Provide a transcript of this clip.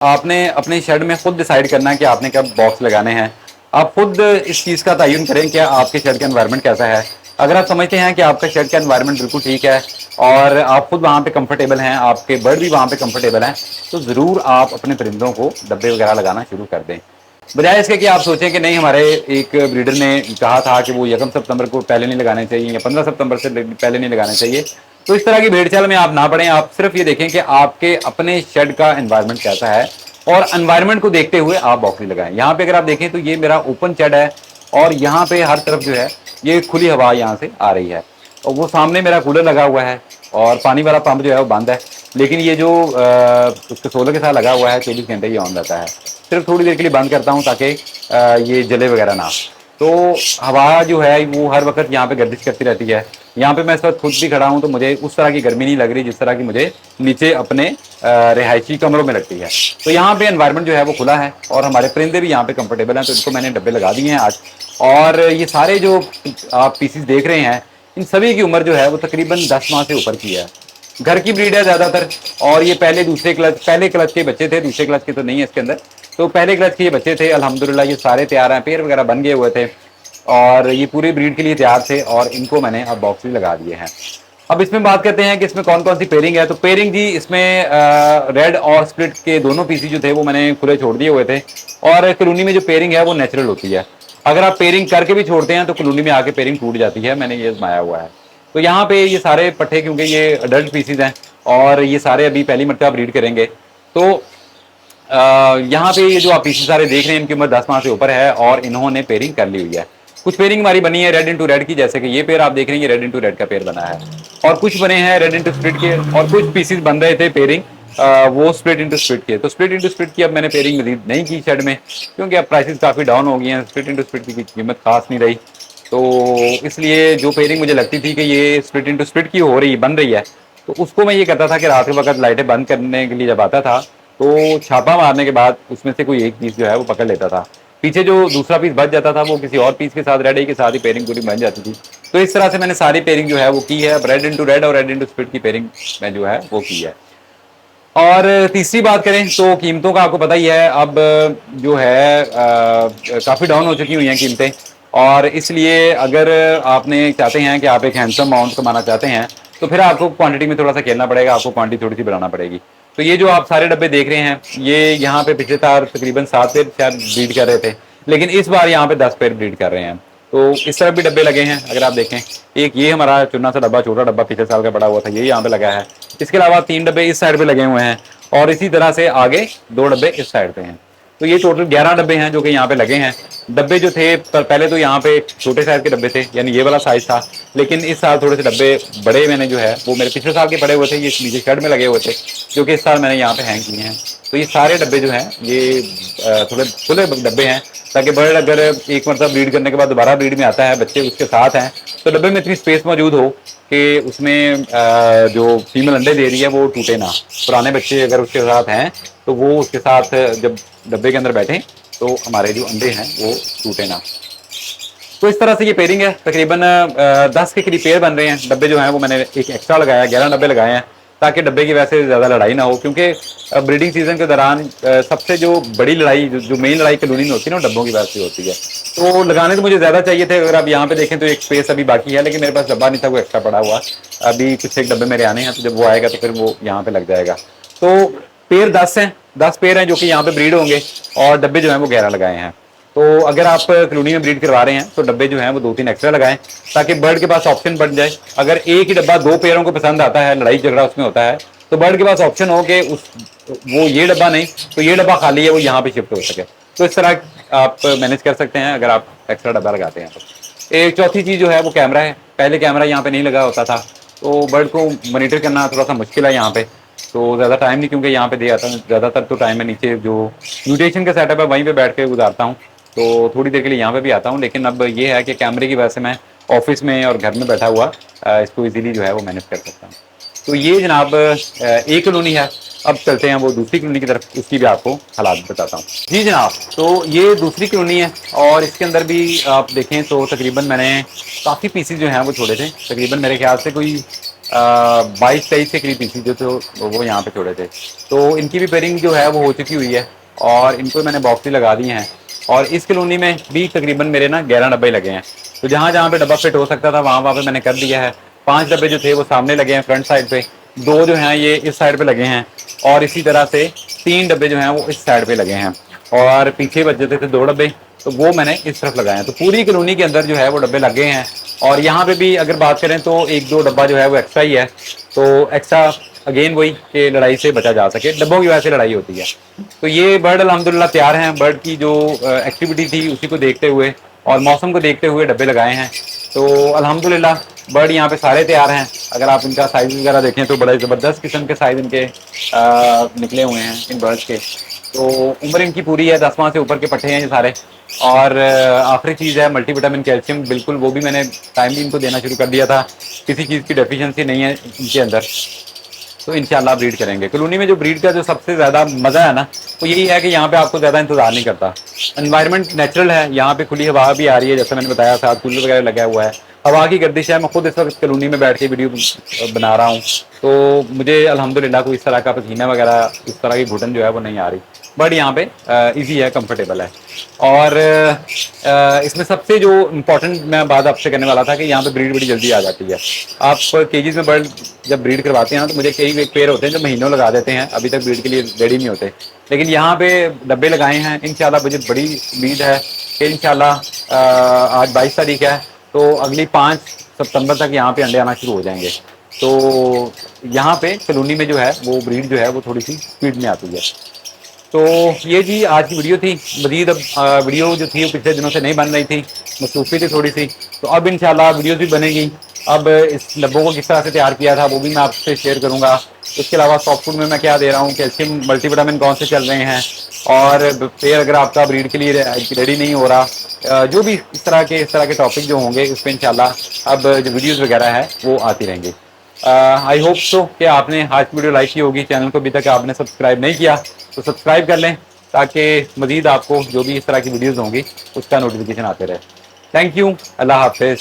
आपने अपने शेड में खुद डिसाइड करना है कि आपने कब बॉक्स लगाने हैं। आप खुद इस चीज़ का तयन करें कि आपके शेड का एनवायरनमेंट कैसा है। अगर आप समझते हैं कि आपका शेड का एनवायरनमेंट बिल्कुल ठीक है और आप खुद वहाँ पे कंफर्टेबल हैं, आपके बर्ड भी वहाँ पे कंफर्टेबल हैं, तो ज़रूर आप अपने परिंदों को डब्बे वगैरह लगाना शुरू कर दें। बजाय इसके कि आप सोचें कि नहीं, हमारे एक ब्रीडर ने कहा था कि वो 1 सितंबर को पहले नहीं लगाने चाहिए या 15 सितंबर से पहले नहीं लगाने चाहिए। तो इस तरह की भेड़चाल में आप ना पड़ें। आप सिर्फ ये देखें कि आपके अपने शेड का एनवायरनमेंट कैसा है और एनवायरनमेंट को देखते हुए आप बॉक्स लगाएं। यहाँ पे अगर आप देखें तो ये मेरा ओपन शेड है और यहाँ पे हर तरफ जो है ये खुली हवा यहाँ से आ रही है और वो सामने मेरा कूलर लगा हुआ है और पानी वाला पंप जो है वो बंद है, लेकिन ये जो उसके सोलर के साथ लगा हुआ है 24 घंटे ये ऑन रहता है। सिर्फ थोड़ी देर के लिए बंद करता हूँ ताकि ये जले वगैरह ना। तो हवा जो है वो हर वक्त यहाँ पे गर्दिश करती रहती है। यहाँ पे मैं इस वक्त खुद भी खड़ा हूँ तो मुझे उस तरह की गर्मी नहीं लग रही जिस तरह की मुझे नीचे अपने रिहायशी कमरों में लगती है। तो यहाँ पे एनवायरनमेंट जो है वो खुला है और हमारे परिंदे भी यहाँ पे कंफर्टेबल हैं, तो इनको मैंने डब्बे लगा दिए हैं आज। और ये सारे जो आप पीसीस देख रहे हैं इन सभी की उम्र जो है वो तकरीबन 10 माह से ऊपर की है। घर की ब्रीड है ज़्यादातर और ये पहले क्लच के बच्चे थे, दूसरे क्लच के तो नहीं है इसके अंदर। तो पहले क्लच के ये बच्चे थे, अल्हम्दुलिल्लाह ये सारे तैयार हैं, पैर वगैरह बन गए हुए थे और ये पूरी ब्रीड के लिए तैयार थे और इनको मैंने अब बॉक्स भी लगा दिए हैं। अब इसमें बात करते हैं कि इसमें कौन कौन सी पेयरिंग है। तो पेयरिंग जी इसमें रेड और स्प्लिट के दोनों पीसी जो थे वो मैंने खुले छोड़ दिए हुए थे और कॉलोनी में जो पेयरिंग है वो नेचुरल होती है। अगर आप पेयरिंग करके भी छोड़ते हैं तो कॉलोनी में आके पेयरिंग टूट जाती है, मैंने ये आजमाया हुआ है। तो यहाँ पे ये सारे पट्टे क्योंकि ये अडल्ट पीसीज हैं और ये सारे अभी पहली मरतबा ब्रीड करेंगे, तो यहाँ पे ये जो आप पीसीज सारे देख रहे हैं इनकी उम्र 10 माह से ऊपर है और इन्होंने पेयरिंग कर ली हुई है। कुछ पेयरिंग हमारी बनी है रेड इंटू रेड की, जैसे कि ये पेयर आप देख रहे हैं, ये रेड इंटू रेड का पेयर बना है और कुछ बने हैं रेड इंटू स्प्लिट के और कुछ पीसीज बन रहे थे पेयरिंग वो स्प्लिट इंटू स्प्लिट के। तो स्प्लिट इंटू स्प्लिट की अब मैंने पेयरिंग मजीद नहीं की शेड में क्योंकि अब प्राइसेस काफ़ी डाउन हो गई हैं, स्प्लिट इंटू स्प्लिट की कीमत खास नहीं रही। तो इसलिए जो पेयरिंग मुझे लगती थी कि ये स्प्लिट इंटू स्प्लिट की हो रही बन रही है, तो उसको मैं ये करता था कि रात के वक्त लाइटें बंद करने के लिए जब आता था तो छापा मारने के बाद उसमें से कोई एक पीस जो है वो पकड़ लेता था। पीछे जो दूसरा पीस बच जाता था वो किसी और पीस के साथ रेड के साथ ही पेयरिंग पूरी बन जाती थी। तो इस तरह से मैंने सारी पेयरिंग जो है वो की है। अब रेड इंटू रेड और रेड इंटू स्प्लिट की पेयरिंग मैं जो है वो की है। और तीसरी बात करें तो कीमतों का आपको पता ही है, अब जो है काफ़ी डाउन हो चुकी हुई हैं कीमतें और इसलिए अगर आपने चाहते हैं कि आप एक हैंडसम अमाउंट कमाना चाहते हैं तो फिर आपको क्वांटिटी में थोड़ा सा खेलना पड़ेगा, आपको क्वांटिटी थोड़ी सी बढ़ाना पड़ेगी। तो ये जो आप सारे डब्बे देख रहे हैं ये यहाँ पे पिछले साल तकरीबन 7 पेड़ शायद ब्रीड कर रहे थे, लेकिन इस बार यहाँ पे 10 पेड़ ब्रीड कर रहे हैं। तो इस तरफ भी डब्बे लगे हैं, अगर आप देखें एक ये हमारा चुना सा डब्बा, छोटा डब्बा पिछले साल का बड़ा हुआ था, ये यहाँ पे लगा है। इसके अलावा 3 डब्बे इस साइड पे लगे हुए हैं और इसी तरह से आगे 2 डब्बे इस साइड पे हैं। तो ये टोटल 11 डब्बे हैं जो कि यहाँ पे लगे हैं। डब्बे जो थे पहले तो यहाँ पे छोटे साइज के डब्बे थे, यानी ये वाला साइज था, लेकिन इस साल थोड़े से डब्बे बड़े मैंने जो है वो मेरे पिछले साल के पड़े हुए थे, ये नीचे शेड में लगे हुए थे जो कि इस साल मैंने यहाँ पे हैंग किए हैं। तो ये सारे डब्बे जो हैं ये थोड़े खुले डब्बे हैं ताकि बर्ड अगर एक मरतबा ब्रीड करने के बाद दोबारा ब्रीड में आता है, बच्चे उसके साथ हैं, तो डब्बे में इतनी स्पेस मौजूद हो कि उसमें जो फीमेल अंडे दे रही है वो टूटे ना। पुराने बच्चे अगर उसके साथ हैं तो वो उसके साथ जब डब्बे के अंदर बैठे तो हमारे जो अंडे हैं वो टूटे ना। तो इस तरह से ये पेयरिंग है। तकरीबन 10 के करीब पेयर बन रहे हैं। डब्बे जो हैं वो मैंने एक एक्स्ट्रा लगाया, 11 डब्बे लगाए हैं ताकि डब्बे की वैसे ज़्यादा लड़ाई ना हो, क्योंकि ब्रीडिंग सीजन के दौरान सबसे जो बड़ी लड़ाई जो मेन लड़ाई कॉलोनी में होती है ना, डब्बों की वजह से होती है। तो लगाने तो मुझे ज़्यादा चाहिए थे। अगर आप यहाँ पे देखें तो एक स्पेस अभी बाकी है, लेकिन मेरे पास डब्बा नहीं था, वो एक्स्ट्रा पड़ा हुआ। अभी कुछ एक डब्बे मेरे आने हैं, तो जब वो आएगा तो फिर वो यहाँ पे लग जाएगा। तो पेयर 10 हैं, 10 पेयर हैं जो कि यहाँ पे ब्रीड होंगे और डब्बे जो हैं वो 11 लगाए हैं। तो अगर आप कॉलोनी में ब्रीड करवा रहे हैं तो डब्बे जो हैं वो 2-3 एक्स्ट्रा लगाएं ताकि बर्ड के पास ऑप्शन बन जाए। अगर एक ही डब्बा 2 पेयरों को पसंद आता है, लड़ाई झगड़ा उसमें होता है, तो बर्ड के पास ऑप्शन हो कि उस वो ये डब्बा नहीं तो ये डब्बा खाली है, वो यहाँ पे शिफ्ट हो सके। तो इस तरह आप मैनेज कर सकते हैं अगर आप एक्स्ट्रा डब्बा लगाते हैं तो। एक चौथी चीज़ जो है वो कैमरा है। पहले कैमरा यहाँ पे नहीं लगा होता था तो बर्ड को मॉनिटर करना थोड़ा सा मुश्किल है यहाँ पे, तो ज़्यादा टाइम नहीं, क्योंकि यहाँ पे दे आता हूँ ज़्यादातर तो टाइम में नीचे जो म्यूटेशन का सेटअप है वहीं पे बैठ के गुजारता हूँ, तो थोड़ी देर के लिए यहाँ पे भी आता हूँ। लेकिन अब ये है कि कैमरे की वजह से मैं ऑफिस में और घर में बैठा हुआ इसको इजीली जो है वो मैनेज कर सकता हूँ। तो ये जनाब एक कॉलोनी है। अब चलते हैं वो दूसरी कॉलोनी की तरफ, उसकी भी आपको हालात बताता हूँ। जी जनाब, तो ये दूसरी कॉलोनी है और इसके अंदर भी आप देखें तो तकरीबन मैंने काफ़ी पीसेज जो हैं वो छोड़े थे। तकरीबन मेरे ख्याल से कोई 22-23 के करीब पीसी जो तो वो यहाँ पे छोड़े थे। तो इनकी भी पेयरिंग जो है वो हो चुकी हुई है और इनको मैंने बॉक्स ही लगा दिए हैं। और इस कॉलोनी में भी तकरीबन मेरे ना 11 डब्बे लगे हैं। तो जहाँ जहाँ पे डब्बा फिट हो सकता था वहाँ वहाँ पे मैंने कर दिया है। 5 डब्बे जो थे वो सामने लगे हैं फ्रंट साइड पे, 2 जो हैं ये इस साइड पे लगे हैं और इसी तरह से 3 डब्बे जो हैं वो इस साइड पे लगे हैं और पीछे बच जाते थे 2 डब्बे, तो वो मैंने इस तरफ लगाए हैं। तो पूरी कॉलोनी के अंदर जो है वो डब्बे लगे हैं और यहाँ पे भी अगर बात करें तो 1-2 डब्बा जो है वो एक्स्ट्रा ही है। तो एक्स्ट्रा अगेन वही कि लड़ाई से बचा जा सके, डब्बों की वजह से लड़ाई होती है। तो ये बर्ड अल्हम्दुलिल्लाह तैयार हैं। बर्ड की जो एक्टिविटी थी उसी को देखते हुए और मौसम को देखते हुए डब्बे लगाए हैं। तो अल्हम्दुलिल्लाह बर्ड यहाँ पे सारे तैयार हैं। अगर आप इनका साइज़ वगैरह देखें तो बड़े ज़बरदस्त किस्म के साइज़ इनके निकले हुए हैं इन बर्ड्स के। तो उम्र इनकी पूरी है, 10 माह से ऊपर के पट्टे हैं ये सारे। और आखिरी चीज़ है मल्टीविटामिन कैल्शियम, बिल्कुल वो भी मैंने टाइमली इनको देना शुरू कर दिया था। किसी चीज़ की डेफिशिएंसी नहीं है इनके अंदर। तो इंशाल्लाह ब्रीड करेंगे। कॉलोनी में जो ब्रीड का जो सबसे ज़्यादा मज़ा है ना वो यही है कि यहाँ पे आपको ज़्यादा इंतजार नहीं करता। एनवायरनमेंट नेचुरल है, यहाँ पे खुली हवा भी आ रही है, जैसे मैंने बताया था कूलर वगैरह लगा हुआ है, हवा की गर्दिश है। मैं खुद इस वक्त कॉलोनी में बैठ के वीडियो बना रहा हूँ तो मुझे अल्हम्दुलिल्लाह कोई इस तरह का पसीना वगैरह इस तरह की घुटन जो है वो नहीं आ रही। बट यहाँ पे इजी है, कंफर्टेबल है। और इसमें सबसे जो इम्पोर्टेंट मैं बात आपसे करने वाला था कि यहाँ पे ब्रीड बड़ी जल्दी आ जाती है। आप केजीज में बर्ड जब ब्रीड करवाते हैं ना तो मुझे कई एक पेयर होते हैं जो महीनों लगा देते हैं, अभी तक ब्रीड के लिए रेडी नहीं होते। लेकिन यहाँ पे डब्बे लगाए हैं, इंशाल्लाह मुझे बड़ी उम्मीद है कि इंशाल्लाह आज 22 तारीख है तो अगली 5 सितंबर तक यहाँ पे अंडे आना शुरू हो जाएंगे। तो यहाँ पे कॉलोनी में जो है वो ब्रीड जो है वो थोड़ी सी स्पीड में आती है। तो ये जी आज की वीडियो थी। मज़ीद अब वीडियो जो थी वो पिछले दिनों से नहीं बन रही थी, मसरूफ़ी थी थोड़ी सी, तो अब इंशाल्लाह वीडियोज़ भी बनेगी। अब इस डब्बों को किस तरह से तैयार किया था वो भी मैं आपसे शेयर करूँगा। इसके अलावा सॉफ्ट फूड में मैं क्या दे रहा हूँ, कैल्शियम मल्टीविटामिन कौन से चल रहे हैं और फिर अगर आपका ब्रीड के लिए रेडी नहीं हो रहा, जो भी इस तरह के टॉपिक जो होंगे उस पर इंशाल्लाह अब जो वीडियोज़ वगैरह है वो आती रहेंगी। आई होप सो कि आपने आज की वीडियो लाइक की होगी। चैनल को अभी तक आपने सब्सक्राइब नहीं किया तो सब्सक्राइब कर लें ताकि मज़ीद आपको जो भी इस तरह की वीडियोज़ होंगी उसका नोटिफिकेशन आते रहे। थैंक यू, अल्लाह हाफिज़।